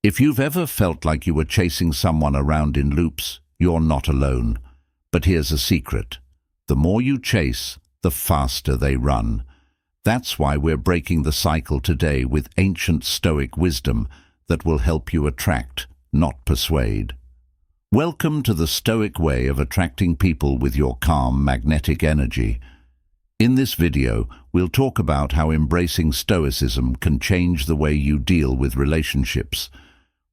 If you've ever felt like you were chasing someone around in loops, you're not alone. But here's a secret. The more you chase, the faster they run. That's why we're breaking the cycle today with ancient Stoic wisdom that will help you attract, not persuade. Welcome to the Stoic way of attracting people with your calm, magnetic energy. In this video, we'll talk about how embracing Stoicism can change the way you deal with relationships.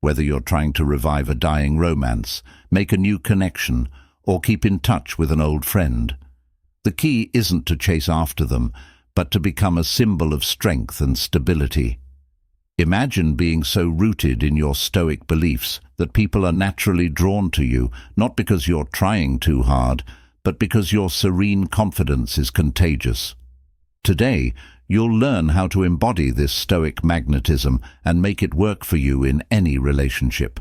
Whether you're trying to revive a dying romance, make a new connection, or keep in touch with an old friend. The key isn't to chase after them, but to become a symbol of strength and stability. Imagine being so rooted in your Stoic beliefs that people are naturally drawn to you, not because you're trying too hard, but because your serene confidence is contagious. Today, you'll learn how to embody this Stoic magnetism and make it work for you in any relationship.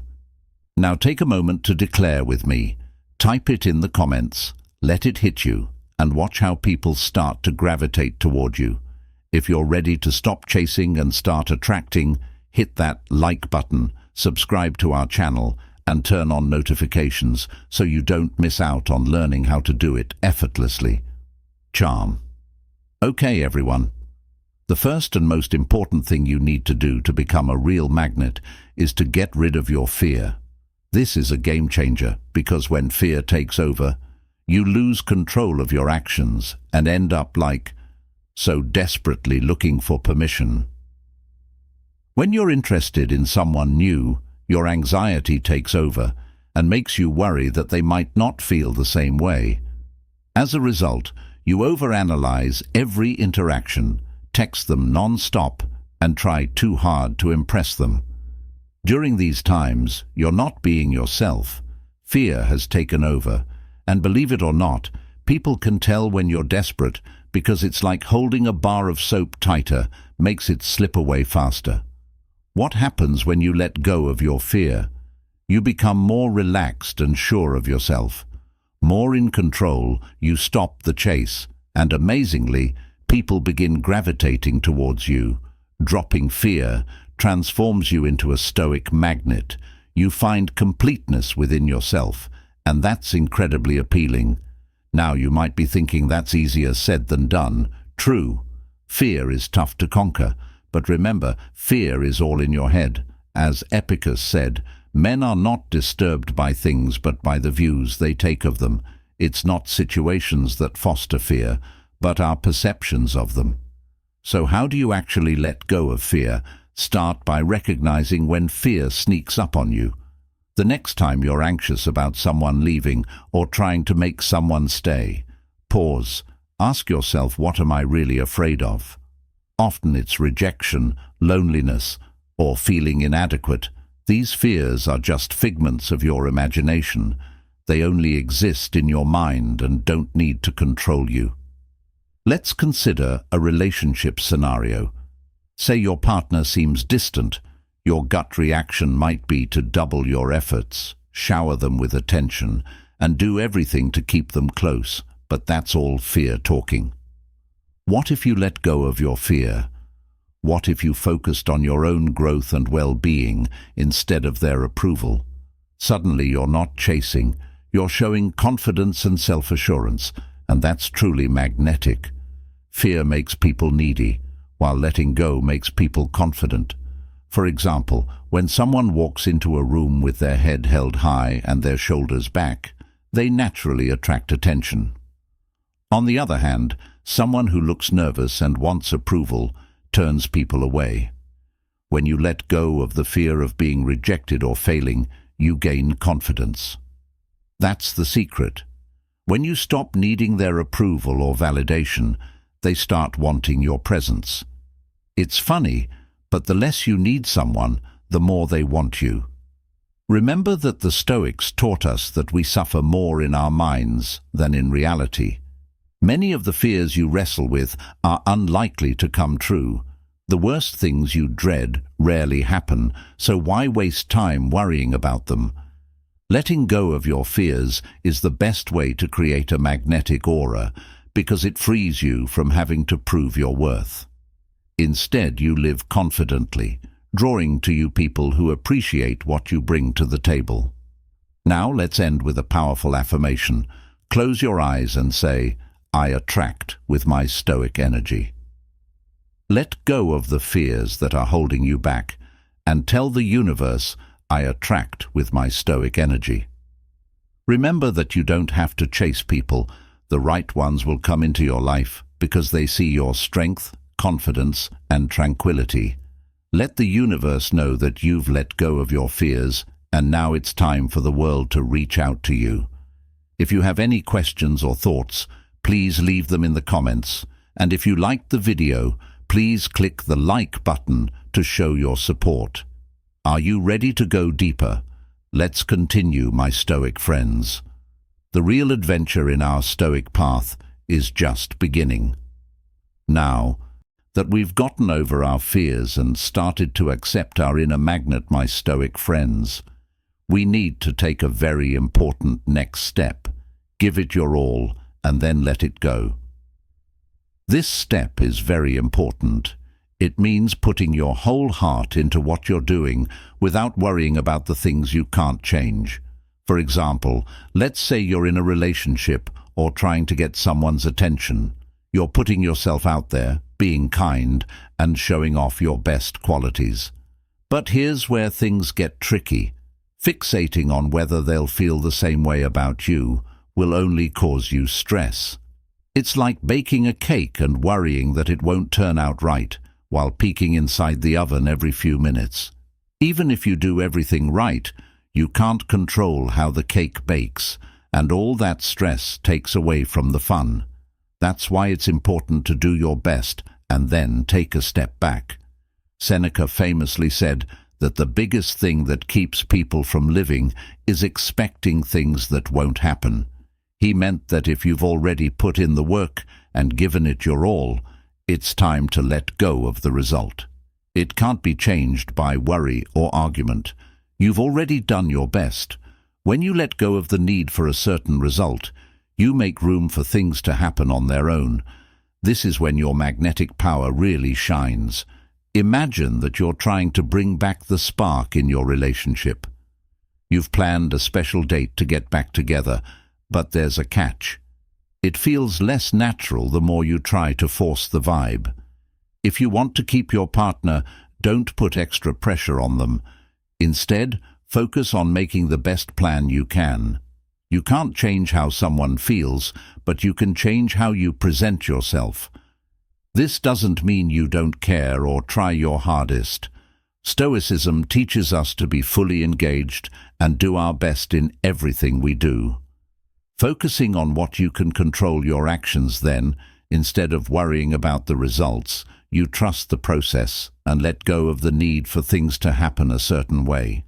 Now take a moment to declare with me. Type it in the comments, let it hit you, and watch how people start to gravitate toward you. If you're ready to stop chasing and start attracting, hit that like button, subscribe to our channel, and turn on notifications so you don't miss out on learning how to do it effortlessly. Charm. Okay, everyone. The first and most important thing you need to do to become a real magnet is to get rid of your fear. This is a game changer because when fear takes over, you lose control of your actions and end up so desperately looking for permission. When you're interested in someone new, your anxiety takes over and makes you worry that they might not feel the same way. As a result, you overanalyze every interaction, text them non-stop, and try too hard to impress them. During these times, you're not being yourself. Fear has taken over, and believe it or not, people can tell when you're desperate because it's like holding a bar of soap tighter makes it slip away faster. What happens when you let go of your fear? You become more relaxed and sure of yourself. More in control, you stop the chase, and amazingly, people begin gravitating towards you. Dropping fear transforms you into a Stoic magnet. You find completeness within yourself, and that's incredibly appealing. Now you might be thinking that's easier said than done. True, fear is tough to conquer, but remember, fear is all in your head. As Epicurus said, men are not disturbed by things but by the views they take of them. It's not situations that foster fear, but our perceptions of them. So how do you actually let go of fear? Start by recognizing when fear sneaks up on you. The next time you're anxious about someone leaving or trying to make someone stay, pause. Ask yourself, what am I really afraid of? Often it's rejection, loneliness, or feeling inadequate. These fears are just figments of your imagination. They only exist in your mind and don't need to control you. Let's consider a relationship scenario. Say your partner seems distant. Your gut reaction might be to double your efforts, shower them with attention, and do everything to keep them close, but that's all fear talking. What if you let go of your fear? What if you focused on your own growth and well-being instead of their approval? Suddenly you're not chasing, you're showing confidence and self-assurance, and that's truly magnetic. Fear makes people needy, while letting go makes people confident. For example, when someone walks into a room with their head held high and their shoulders back, they naturally attract attention. On the other hand, someone who looks nervous and wants approval turns people away. When you let go of the fear of being rejected or failing, you gain confidence. That's the secret. When you stop needing their approval or validation, they start wanting your presence. It's funny, but the less you need someone, the more they want you. Remember that the Stoics taught us that we suffer more in our minds than in reality. Many of the fears you wrestle with are unlikely to come true. The worst things you dread rarely happen, so why waste time worrying about them? Letting go of your fears is the best way to create a magnetic aura because it frees you from having to prove your worth. Instead, you live confidently, drawing to you people who appreciate what you bring to the table. Now let's end with a powerful affirmation. Close your eyes and say, I attract with my Stoic energy. Let go of the fears that are holding you back and tell the universe, I attract with my Stoic energy. Remember that you don't have to chase people. The right ones will come into your life because they see your strength, confidence, and tranquility. Let the universe know that you've let go of your fears, and now it's time for the world to reach out to you. If you have any questions or thoughts, please leave them in the comments. And if you liked the video, please click the like button to show your support. Are you ready to go deeper? Let's continue, my Stoic friends. The real adventure in our Stoic path is just beginning. Now that we've gotten over our fears and started to accept our inner magnet, my Stoic friends, we need to take a very important next step. Give it your all and then let it go. This step is very important. It means putting your whole heart into what you're doing without worrying about the things you can't change. For example, let's say you're in a relationship or trying to get someone's attention. You're putting yourself out there, being kind, and showing off your best qualities. But here's where things get tricky. Fixating on whether they'll feel the same way about you will only cause you stress. It's like baking a cake and worrying that it won't turn out right, while peeking inside the oven every few minutes. Even if you do everything right, you can't control how the cake bakes, and all that stress takes away from the fun. That's why it's important to do your best and then take a step back. Seneca famously said that the biggest thing that keeps people from living is expecting things that won't happen. He meant that if you've already put in the work and given it your all, it's time to let go of the result. It can't be changed by worry or argument. You've already done your best. When you let go of the need for a certain result, you make room for things to happen on their own. This is when your magnetic power really shines. Imagine that you're trying to bring back the spark in your relationship. You've planned a special date to get back together, but there's a catch. It feels less natural the more you try to force the vibe. If you want to keep your partner, don't put extra pressure on them. Instead, focus on making the best plan you can. You can't change how someone feels, but you can change how you present yourself. This doesn't mean you don't care or try your hardest. Stoicism teaches us to be fully engaged and do our best in everything we do. Focusing on what you can control your actions then, instead of worrying about the results, you trust the process and let go of the need for things to happen a certain way.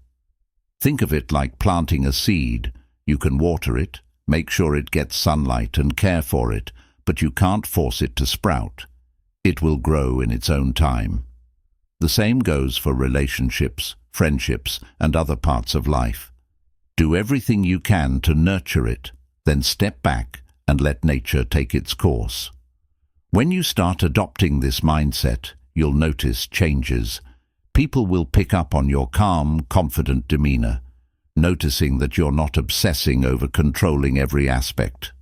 Think of it like planting a seed. You can water it, make sure it gets sunlight and care for it, but you can't force it to sprout. It will grow in its own time. The same goes for relationships, friendships, and other parts of life. Do everything you can to nurture it, then step back and let nature take its course. When you start adopting this mindset, you'll notice changes. People will pick up on your calm, confident demeanor, noticing that you're not obsessing over controlling every aspect.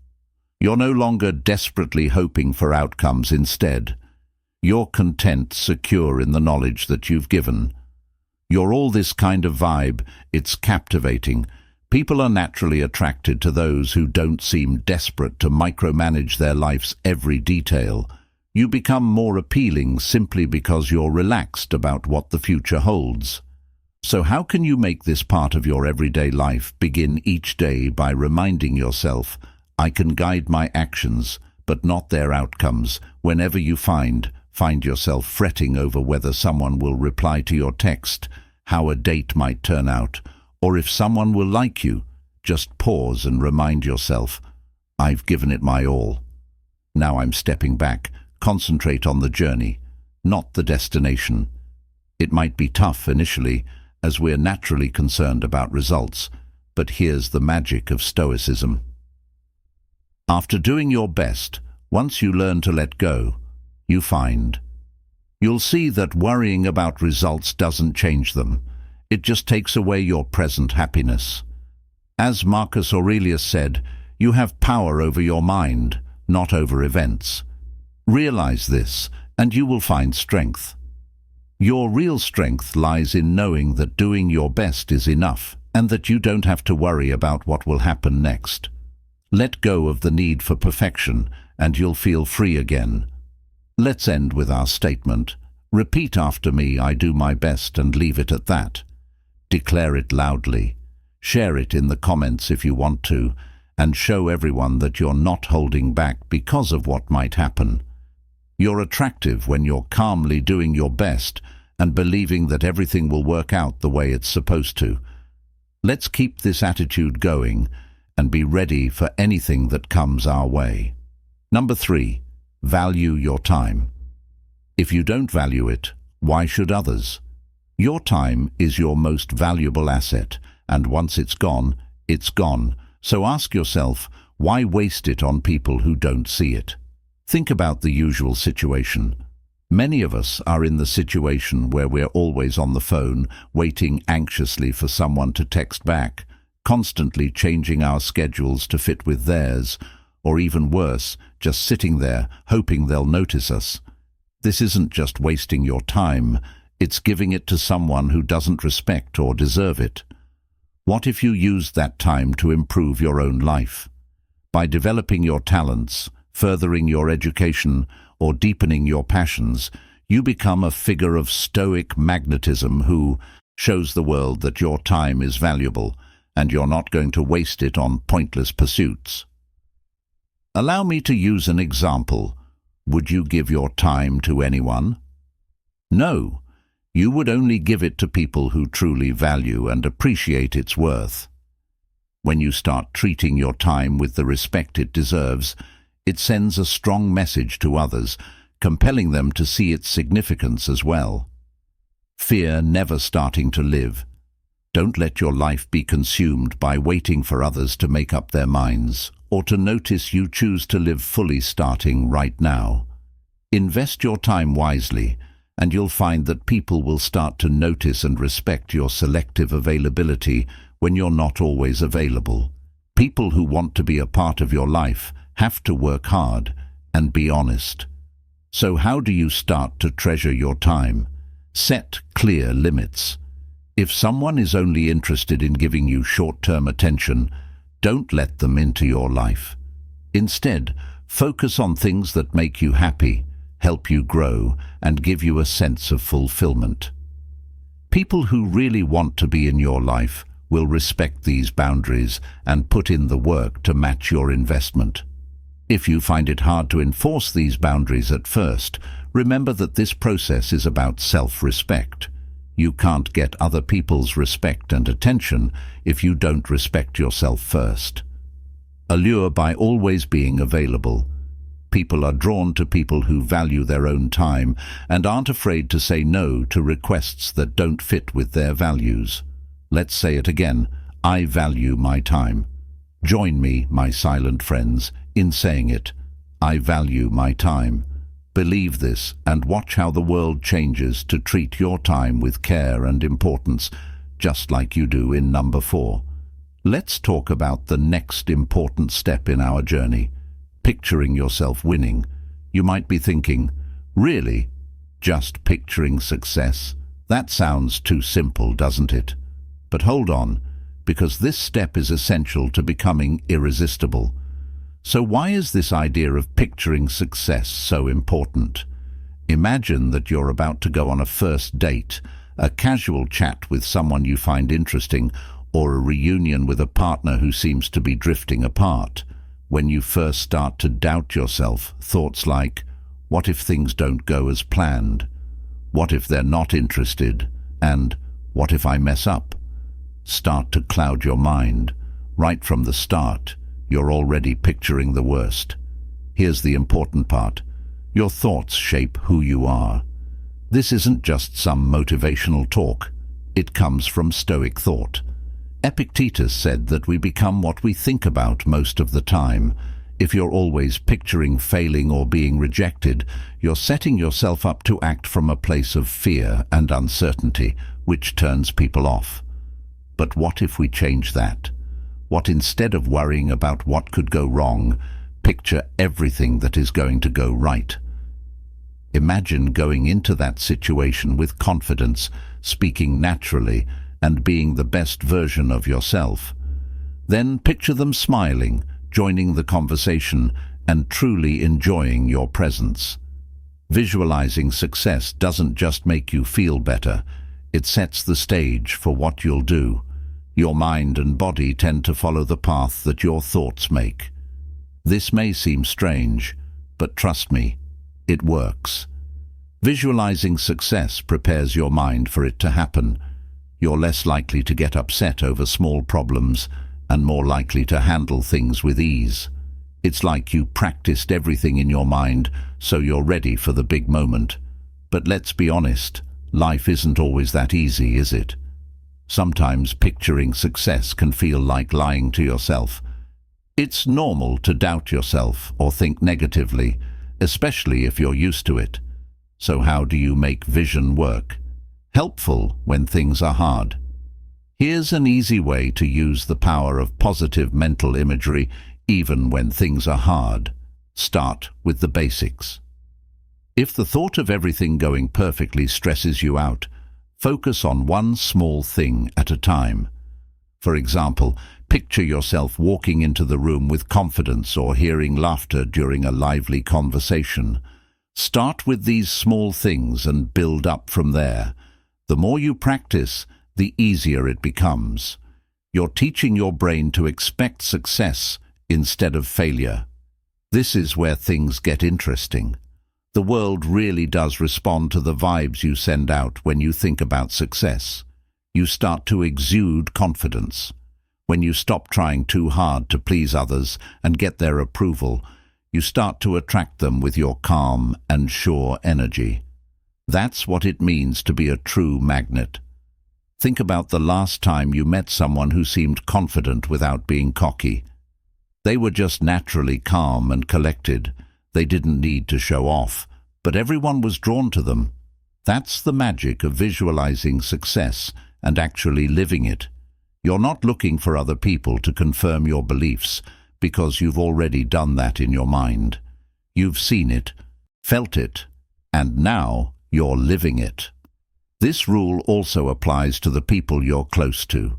You're no longer desperately hoping for outcomes instead. You're content, secure in the knowledge that you've given. You're all this kind of vibe. It's captivating. People are naturally attracted to those who don't seem desperate to micromanage their life's every detail. You become more appealing simply because you're relaxed about what the future holds. So how can you make this part of your everyday life? Begin each day by reminding yourself, I can guide my actions, but not their outcomes. Whenever you find yourself fretting over whether someone will reply to your text, how a date might turn out, or if someone will like you, just pause and remind yourself, I've given it my all. Now I'm stepping back. Concentrate on the journey, not the destination. It might be tough initially, as we're naturally concerned about results, but here's the magic of Stoicism. After doing your best, once you learn to let go, you find You'll see that worrying about results doesn't change them. It just takes away your present happiness. As Marcus Aurelius said, you have power over your mind, not over events. Realize this, and you will find strength. Your real strength lies in knowing that doing your best is enough, and that you don't have to worry about what will happen next. Let go of the need for perfection, and you'll feel free again. Let's end with our statement. Repeat after me, I do my best, and leave it at that. Declare it loudly. Share it in the comments if you want to, and show everyone that you're not holding back because of what might happen. You're attractive when you're calmly doing your best and believing that everything will work out the way it's supposed to. Let's keep this attitude going and be ready for anything that comes our way. Number 3, value your time. If you don't value it, why should others? Your time is your most valuable asset, and once it's gone, it's gone. So ask yourself, why waste it on people who don't see it? Think about the usual situation. Many of us are in the situation where we're always on the phone, waiting anxiously for someone to text back, constantly changing our schedules to fit with theirs, or even worse, just sitting there, hoping they'll notice us. This isn't just wasting your time, it's giving it to someone who doesn't respect or deserve it. What if you used that time to improve your own life? By developing your talents, furthering your education, or deepening your passions, you become a figure of Stoic magnetism who shows the world that your time is valuable and you're not going to waste it on pointless pursuits. Allow me to use an example. Would you give your time to anyone? No. You would only give it to people who truly value and appreciate its worth. When you start treating your time with the respect it deserves, it sends a strong message to others, compelling them to see its significance as well. Fear never starting to live. Don't let your life be consumed by waiting for others to make up their minds, or to notice you choose to live fully starting right now. Invest your time wisely, and you'll find that people will start to notice and respect your selective availability when you're not always available. People who want to be a part of your life have to work hard and be honest. So how do you start to treasure your time? Set clear limits. If someone is only interested in giving you short-term attention, don't let them into your life. Instead, focus on things that make you happy, help you grow, and give you a sense of fulfillment. People who really want to be in your life will respect these boundaries and put in the work to match your investment. If you find it hard to enforce these boundaries at first, remember that this process is about self-respect. You can't get other people's respect and attention if you don't respect yourself first. Allure by always being available. People are drawn to people who value their own time and aren't afraid to say no to requests that don't fit with their values. Let's say it again. I value my time. Join me, my silent friends, in saying it. I value my time. Believe this and watch how the world changes to treat your time with care and importance, just like you do in number 4. Let's talk about the next important step in our journey. Picturing yourself winning. You might be thinking, really? Just picturing success? That sounds too simple, doesn't it? But hold on, because this step is essential to becoming irresistible. So why is this idea of picturing success so important? Imagine that you're about to go on a first date, a casual chat with someone you find interesting, or a reunion with a partner who seems to be drifting apart. When you first start to doubt yourself, thoughts like, what if things don't go as planned? What if they're not interested? And what if I mess up? Start to cloud your mind. Right from the start, you're already picturing the worst. Here's the important part. Your thoughts shape who you are. This isn't just some motivational talk. It comes from Stoic thought. Epictetus said that we become what we think about most of the time. If you're always picturing failing or being rejected, you're setting yourself up to act from a place of fear and uncertainty, which turns people off. But what if we change that? What, instead of worrying about what could go wrong, picture everything that is going to go right? Imagine going into that situation with confidence, speaking naturally, and being the best version of yourself. Then picture them smiling, joining the conversation, and truly enjoying your presence. Visualizing success doesn't just make you feel better, it sets the stage for what you'll do. Your mind and body tend to follow the path that your thoughts make. This may seem strange, but trust me, it works. Visualizing success prepares your mind for it to happen. You're less likely to get upset over small problems and more likely to handle things with ease. It's like you practiced everything in your mind, so you're ready for the big moment. But let's be honest, life isn't always that easy, is it? Sometimes picturing success can feel like lying to yourself. It's normal to doubt yourself or think negatively, especially if you're used to it. So how do you make vision work? Helpful when things are hard. Here's an easy way to use the power of positive mental imagery even when things are hard. Start with the basics. If the thought of everything going perfectly stresses you out, focus on one small thing at a time. For example, picture yourself walking into the room with confidence or hearing laughter during a lively conversation. Start with these small things and build up from there. The more you practice, the easier it becomes. You're teaching your brain to expect success instead of failure. This is where things get interesting. The world really does respond to the vibes you send out when you think about success. You start to exude confidence. When you stop trying too hard to please others and get their approval, you start to attract them with your calm and sure energy. That's what it means to be a true magnet. Think about the last time you met someone who seemed confident without being cocky. They were just naturally calm and collected. They didn't need to show off, but everyone was drawn to them. That's the magic of visualizing success and actually living it. You're not looking for other people to confirm your beliefs because you've already done that in your mind. You've seen it, felt it, and now you're living it. This rule also applies to the people you're close to.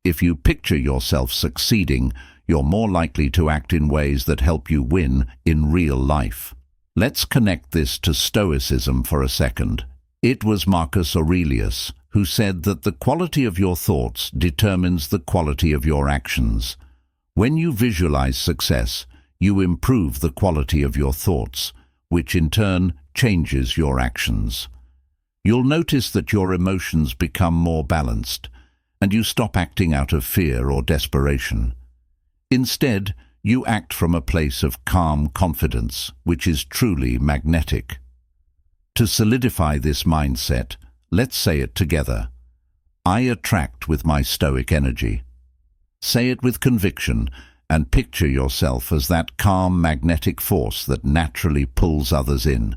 If you picture yourself succeeding, you're more likely to act in ways that help you win in real life. Let's connect this to Stoicism for a second. It was Marcus Aurelius who said that the quality of your thoughts determines the quality of your actions. When you visualize success, you improve the quality of your thoughts, which in turn changes your actions. You'll notice that your emotions become more balanced, and you stop acting out of fear or desperation. Instead, you act from a place of calm confidence, which is truly magnetic. To solidify this mindset, let's say it together. I attract with my stoic energy. Say it with conviction and picture yourself as that calm magnetic force that naturally pulls others in.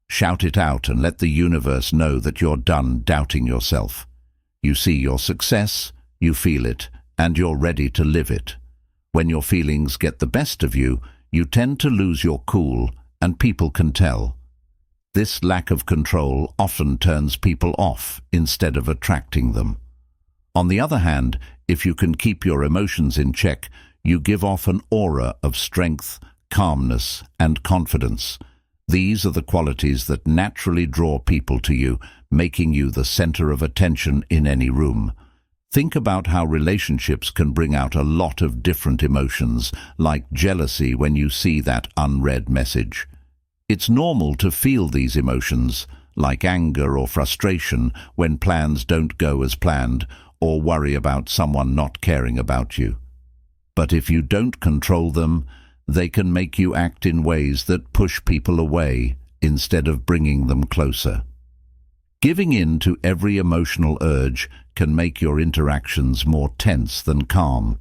Shout it out and let the universe know that you're done doubting yourself. You see your success, you feel it, and you're ready to live it. When your feelings get the best of you, you tend to lose your cool, and people can tell. This lack of control often turns people off instead of attracting them. On the other hand, if you can keep your emotions in check, you give off an aura of strength, calmness, and confidence. These are the qualities that naturally draw people to you, making you the center of attention in any room. Think about how relationships can bring out a lot of different emotions, like jealousy when you see that unread message. It's normal to feel these emotions, like anger or frustration, when plans don't go as planned, or worry about someone not caring about you. But if you don't control them, they can make you act in ways that push people away instead of bringing them closer. Giving in to every emotional urge can make your interactions more tense than calm.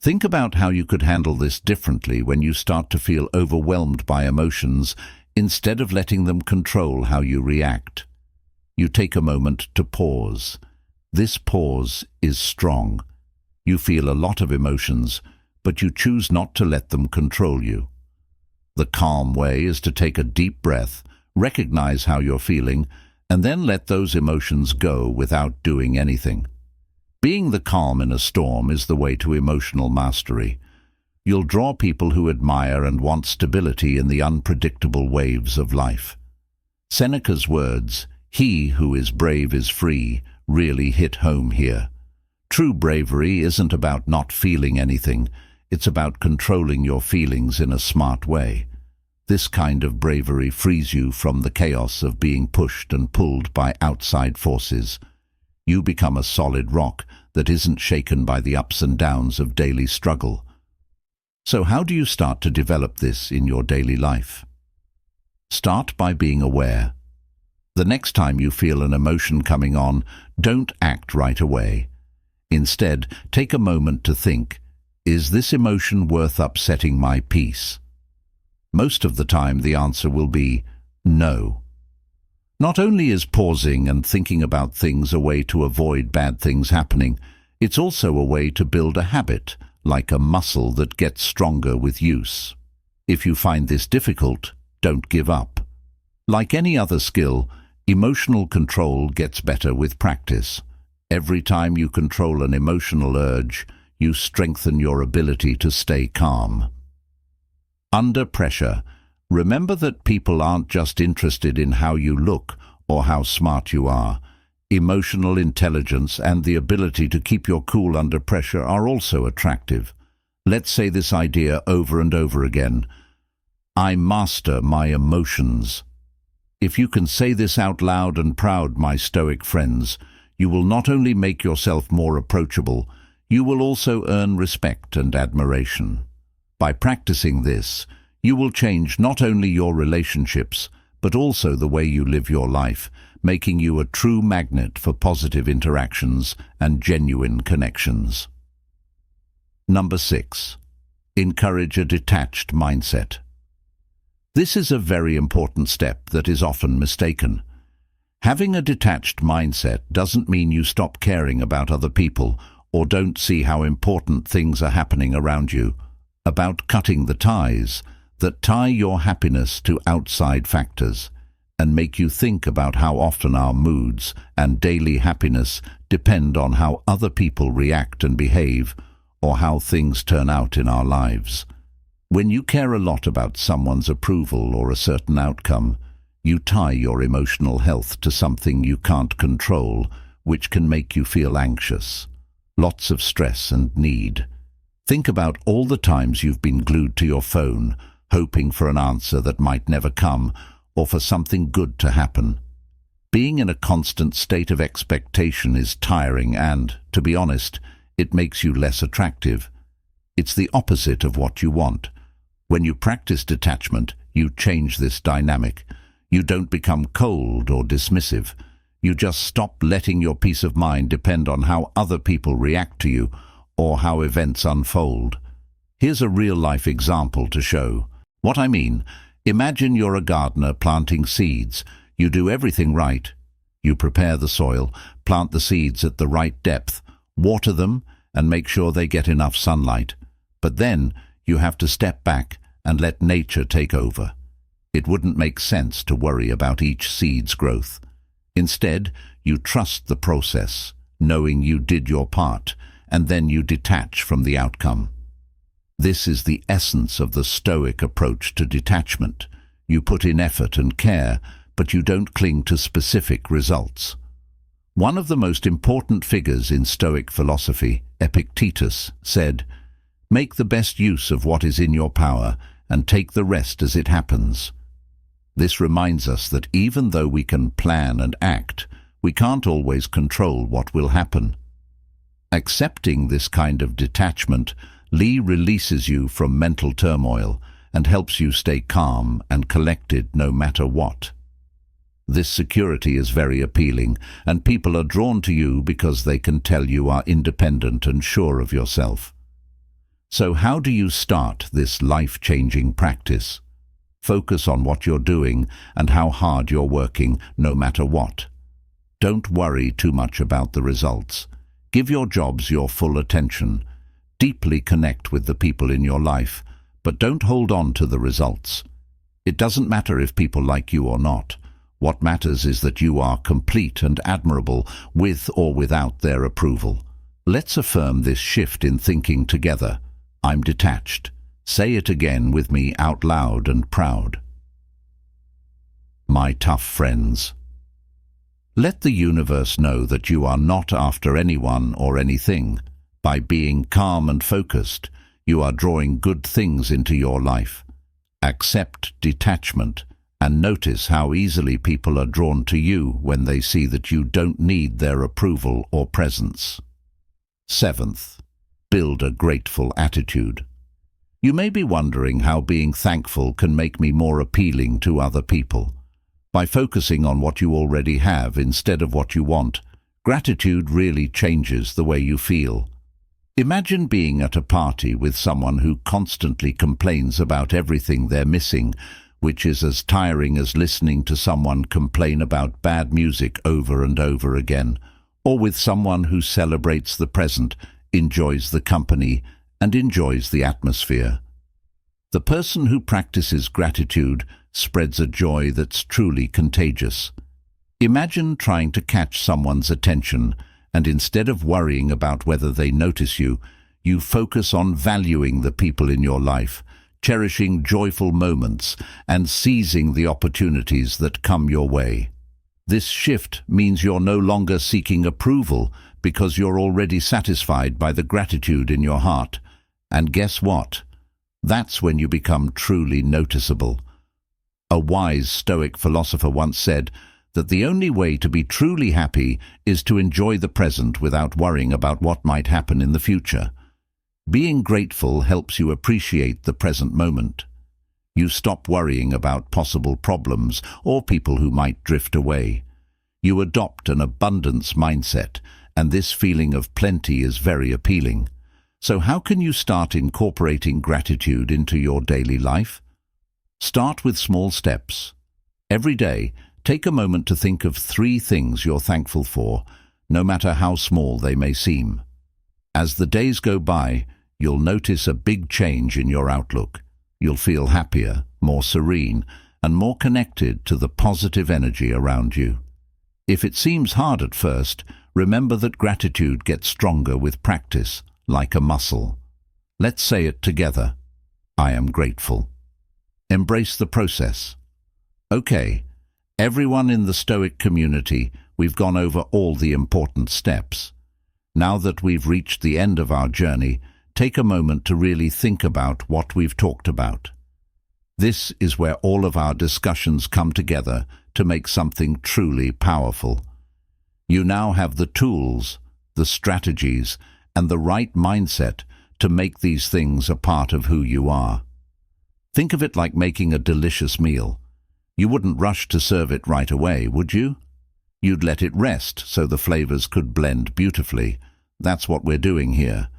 Think about how you could handle this differently when you start to feel overwhelmed by emotions instead of letting them control how you react. You take a moment to pause. This pause is strong. You feel a lot of emotions, but you choose not to let them control you. The calm way is to take a deep breath, recognize how you're feeling, and then let those emotions go without doing anything. Being the calm in a storm is the way to emotional mastery. You'll draw people who admire and want stability in the unpredictable waves of life. Seneca's words, "He who is brave is free," really hit home here. True bravery isn't about not feeling anything, it's about controlling your feelings in a smart way. This kind of bravery frees you from the chaos of being pushed and pulled by outside forces. You become a solid rock that isn't shaken by the ups and downs of daily struggle. So how do you start to develop this in your daily life? Start by being aware. The next time you feel an emotion coming on, don't act right away. Instead, take a moment to think, is this emotion worth upsetting my peace? Most of the time the answer will be no. Not only is pausing and thinking about things a way to avoid bad things happening, it's also a way to build a habit, like a muscle that gets stronger with use. If you find this difficult, don't give up. Like any other skill, emotional control gets better with practice. Every time you control an emotional urge, you strengthen your ability to stay calm. Under pressure, remember that people aren't just interested in how you look or how smart you are. Emotional intelligence and the ability to keep your cool under pressure are also attractive. Let's say this idea over and over again. I master my emotions. If you can say this out loud and proud, my Stoic friends, you will not only make yourself more approachable, you will also earn respect and admiration. By practicing this, you will change not only your relationships, but also the way you live your life, making you a true magnet for positive interactions and genuine connections. Number 6. Encourage a detached mindset. This is a very important step that is often mistaken. Having a detached mindset doesn't mean you stop caring about other people or don't see how important things are happening around you. About cutting the ties that tie your happiness to outside factors and make you think about how often our moods and daily happiness depend on how other people react and behave or how things turn out in our lives. When you care a lot about someone's approval or a certain outcome, you tie your emotional health to something you can't control, which can make you feel anxious. Lots of stress and need. Think about all the times you've been glued to your phone, hoping for an answer that might never come, or for something good to happen. Being in a constant state of expectation is tiring and, to be honest, it makes you less attractive. It's the opposite of what you want. When you practice detachment, you change this dynamic. You don't become cold or dismissive. You just stop letting your peace of mind depend on how other people react to you or how events unfold. Here's a real-life example to show what I mean. Imagine you're a gardener planting seeds. You do everything right. You prepare the soil, plant the seeds at the right depth, water them, and make sure they get enough sunlight. But then you have to step back and let nature take over. It wouldn't make sense to worry about each seed's growth. Instead, you trust the process, knowing you did your part, and then you detach from the outcome. This is the essence of the Stoic approach to detachment. You put in effort and care, but you don't cling to specific results. One of the most important figures in Stoic philosophy, Epictetus, said, "Make the best use of what is in your power and take the rest as it happens." This reminds us that even though we can plan and act, we can't always control what will happen. Accepting this kind of detachment releases you from mental turmoil and helps you stay calm and collected no matter what. This security is very appealing, and people are drawn to you because they can tell you are independent and sure of yourself. So how do you start this life-changing practice? Focus on what you're doing and how hard you're working, no matter what. Don't worry too much about the results. Give your jobs your full attention. Deeply connect with the people in your life, but don't hold on to the results. It doesn't matter if people like you or not. What matters is that you are complete and admirable with or without their approval. Let's affirm this shift in thinking together. I'm detached. Say it again with me out loud and proud. My tough friends. Let the universe know that you are not after anyone or anything. By being calm and focused, you are drawing good things into your life. Accept detachment and notice how easily people are drawn to you when they see that you don't need their approval or presence. Seventh, build a grateful attitude. You may be wondering how being thankful can make me more appealing to other people. By focusing on what you already have instead of what you want, gratitude really changes the way you feel. Imagine being at a party with someone who constantly complains about everything they're missing, which is as tiring as listening to someone complain about bad music over and over again, or with someone who celebrates the present, enjoys the company, and enjoys the atmosphere. The person who practices gratitude spreads a joy that's truly contagious. Imagine trying to catch someone's attention, and instead of worrying about whether they notice you, you focus on valuing the people in your life, cherishing joyful moments, and seizing the opportunities that come your way. This shift means you're no longer seeking approval because you're already satisfied by the gratitude in your heart. And guess what? That's when you become truly noticeable. A wise Stoic philosopher once said that the only way to be truly happy is to enjoy the present without worrying about what might happen in the future. Being grateful helps you appreciate the present moment. You stop worrying about possible problems or people who might drift away. You adopt an abundance mindset, and this feeling of plenty is very appealing. So how can you start incorporating gratitude into your daily life? Start with small steps. Every day, take a moment to think of 3 things you're thankful for, no matter how small they may seem. As the days go by, you'll notice a big change in your outlook. You'll feel happier, more serene, and more connected to the positive energy around you. If it seems hard at first, remember that gratitude gets stronger with practice, like a muscle. Let's say it together. I am grateful. Embrace the process. Okay, everyone in the Stoic community, we've gone over all the important steps. Now that we've reached the end of our journey, take a moment to really think about what we've talked about. This is where all of our discussions come together to make something truly powerful. You now have the tools, the strategies, and the right mindset to make these things a part of who you are. Think of it like making a delicious meal. You wouldn't rush to serve it right away, would you? You'd let it rest so the flavors could blend beautifully. That's what we're doing here.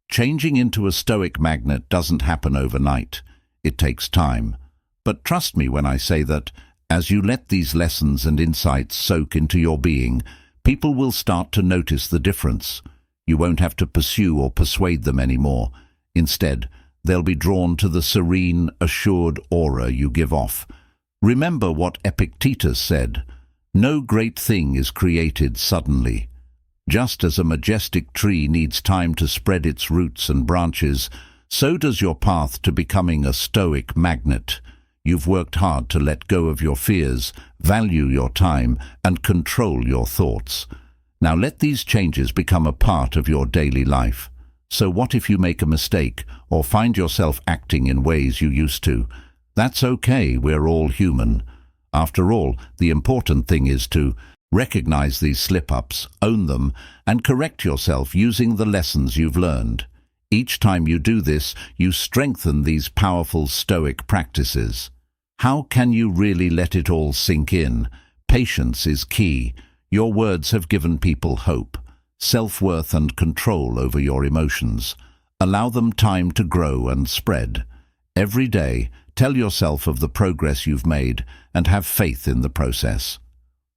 Changing into a Stoic magnet doesn't happen overnight. It takes time. But trust me when I say that, as you let these lessons and insights soak into your being, people will start to notice the difference. You won't have to pursue or persuade them anymore. Instead, they'll be drawn to the serene, assured aura you give off. Remember what Epictetus said, "No great thing is created suddenly." Just as a majestic tree needs time to spread its roots and branches, so does your path to becoming a Stoic magnet. You've worked hard to let go of your fears, value your time, and control your thoughts. Now let these changes become a part of your daily life. So what if you make a mistake or find yourself acting in ways you used to? That's okay, we're all human. After all, the important thing is to recognize these slip-ups, own them, and correct yourself using the lessons you've learned. Each time you do this, you strengthen these powerful Stoic practices. How can you really let it all sink in? Patience is key. Your words have given people hope, self-worth and control over your emotions. Allow them time to grow and spread. Every day, tell yourself of the progress you've made and have faith in the process.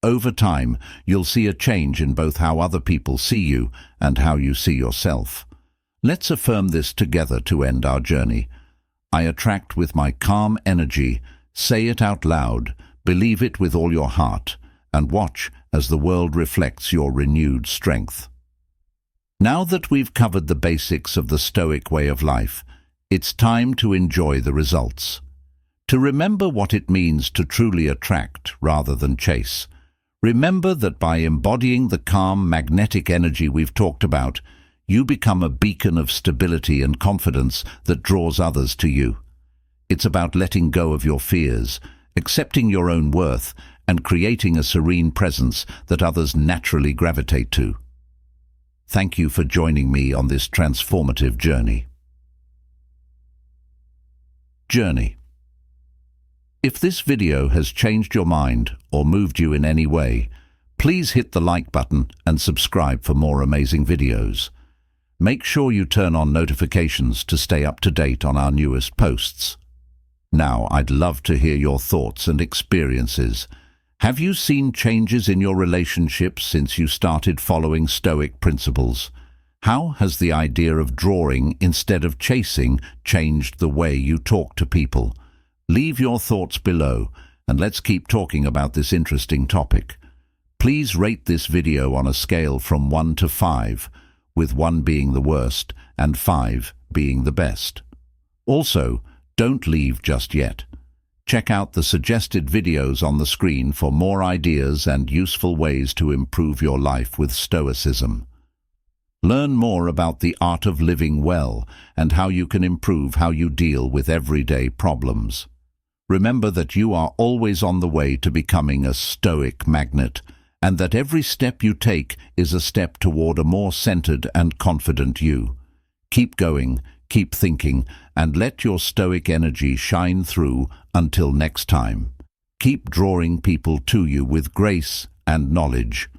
Over time, you'll see a change in both how other people see you and how you see yourself. Let's affirm this together to end our journey. I attract with my calm energy. Say it out loud, believe it with all your heart, and watch as the world reflects your renewed strength. Now that we've covered the basics of the Stoic way of life, it's time to enjoy the results. To remember what it means to truly attract rather than chase. Remember that by embodying the calm, magnetic energy we've talked about, you become a beacon of stability and confidence that draws others to you. It's about letting go of your fears, accepting your own worth, and creating a serene presence that others naturally gravitate to. Thank you for joining me on this transformative journey. If this video has changed your mind or moved you in any way, please hit the like button and subscribe for more amazing videos. Make sure you turn on notifications to stay up to date on our newest posts. Now, I'd love to hear your thoughts and experiences. Have you seen changes in your relationships since you started following Stoic principles? How has the idea of drawing instead of chasing changed the way you talk to people? Leave your thoughts below, and let's keep talking about this interesting topic. Please rate this video on a scale from 1 to 5, with 1 being the worst and 5 being the best. Also, don't leave just yet. Check out the suggested videos on the screen for more ideas and useful ways to improve your life with Stoicism. Learn more about the art of living well and how you can improve how you deal with everyday problems. Remember that you are always on the way to becoming a Stoic magnet, and that every step you take is a step toward a more centered and confident you. Keep going, keep thinking, and let your Stoic energy shine through until next time. Keep drawing people to you with grace and knowledge.